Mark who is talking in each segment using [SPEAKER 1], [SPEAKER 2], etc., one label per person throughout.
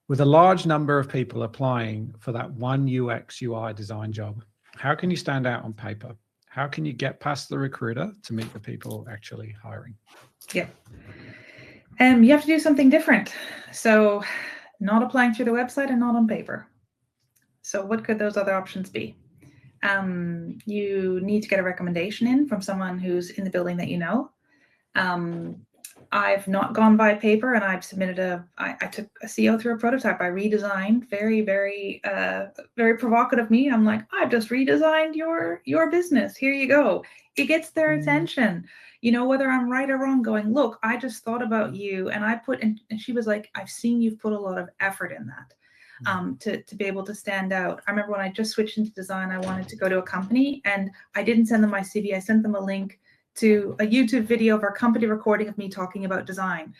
[SPEAKER 1] With a large number of people applying for that one UX UI design job, how can you stand out on paper? How can you get past the recruiter to meet the people actually hiring?
[SPEAKER 2] Yep. You have to do something different. So not applying through the website and not on paper. So what could those other options be? You need to get a recommendation in from someone who's in the building that you know. I've not gone by paper, and I've submitted I took a CO through a prototype. I redesigned, very, very, very provocative me. I'm like, I've just redesigned your business. Here you go. It gets their attention, whether I'm right or wrong, going, look, I just thought about you. And I put in, and she was like, I've seen you've put a lot of effort in that. To be able to stand out. I remember when I just switched into design, I wanted to go to a company, and I didn't send them my CV. I sent them a link to a YouTube video of our company recording of me talking about design.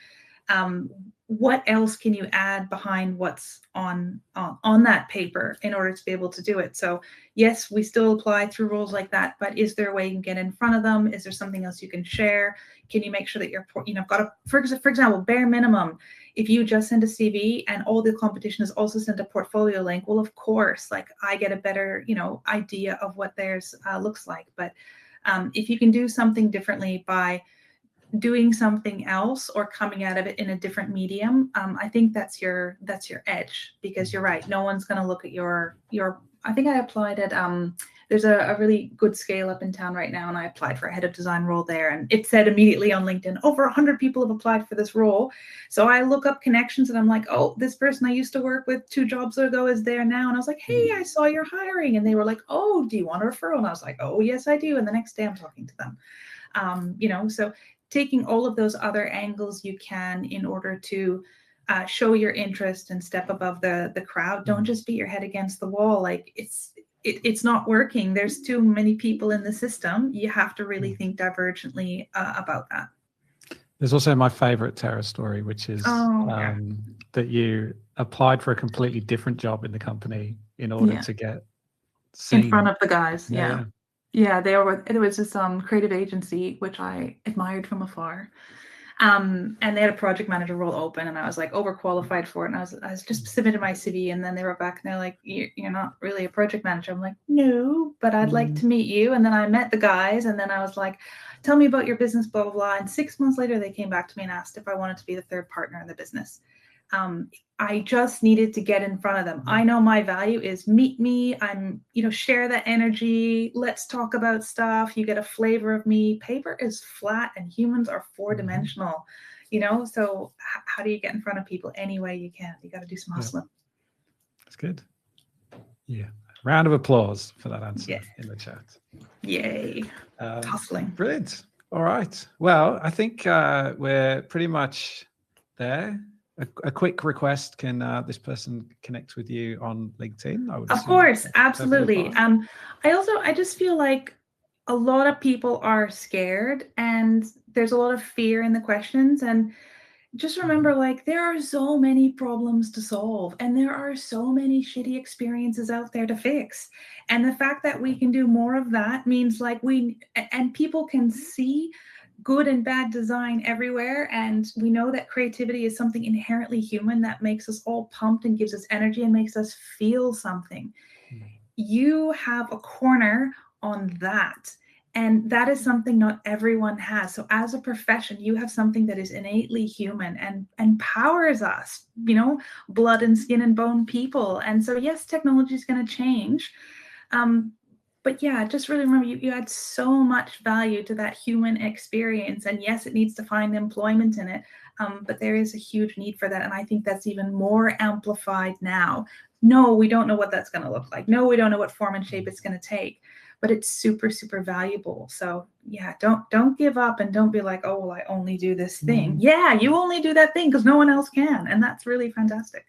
[SPEAKER 2] What else can you add behind what's on that paper in order to be able to do it? So yes, we still apply through roles like that, but is there a way you can get in front of them? Is there something else you can share? Can you make sure that you're, got a, for example, bare minimum, if you just send a CV and all the competition is also sent a portfolio link, well, of course, like I get a better, idea of what theirs looks like. But if you can do something differently by doing something else or coming out of it in a different medium, I think that's your edge, because you're right. No one's going to look at your. I think I applied at there's a really good scale up in town right now, and I applied for a head of design role there, and it said immediately on LinkedIn, over 100 people have applied for this role. So I look up connections, and I'm like, oh, this person I used to work with 2 jobs ago is there now. And I was like, hey, I saw you're hiring. And they were like, oh, do you want a referral? And I was like, oh, yes, I do. And the next day I'm talking to them. So taking all of those other angles you can in order to show your interest and step above the crowd. Don't just beat your head against the wall. Like it's not working. There's too many people in the system. You have to really think divergently about that.
[SPEAKER 1] There's also my favorite Tara story, which is that you applied for a completely different job in the company in order to get seen
[SPEAKER 2] in front of the guys. Yeah, it was this creative agency, which I admired from afar. And they had a project manager role open, and I was like overqualified for it. And I was just submitted my CV, and then they were back and they're like, you're not really a project manager. I'm like, no, but I'd like to meet you. And then I met the guys, and then I was like, tell me about your business, blah, blah, blah. And 6 months later, they came back to me and asked if I wanted to be the third partner in the business. I just needed to get in front of them. I know my value is meet me. Share that energy. Let's talk about stuff. You get a flavor of me. Paper is flat and humans are 4-dimensional, so how do you get in front of people any way you can? You got to do some hustling.
[SPEAKER 1] That's good. Yeah. Round of applause for that answer in the chat.
[SPEAKER 2] Yay. Hustling.
[SPEAKER 1] Brilliant. All right. Well, I think we're pretty much there. A quick request, can this person connect with you on LinkedIn?
[SPEAKER 2] Of course, absolutely. I just feel like a lot of people are scared, and there's a lot of fear in the questions. And just remember, like, there are so many problems to solve, and there are so many shitty experiences out there to fix. And the fact that we can do more of that means like people can see good and bad design everywhere. And we know that creativity is something inherently human that makes us all pumped and gives us energy and makes us feel something. You have a corner on that. And that is something not everyone has. So as a profession, you have something that is innately human and empowers us, blood and skin and bone people. And so, yes, technology is going to change. But yeah, just really remember you add so much value to that human experience. And yes, it needs to find employment in it. But there is a huge need for that. And I think that's even more amplified now. No, we don't know what that's going to look like. No, we don't know what form and shape it's going to take. But it's super, super valuable. So yeah, don't give up, and don't be like, oh, well, I only do this thing. Yeah, you only do that thing because no one else can. And that's really fantastic.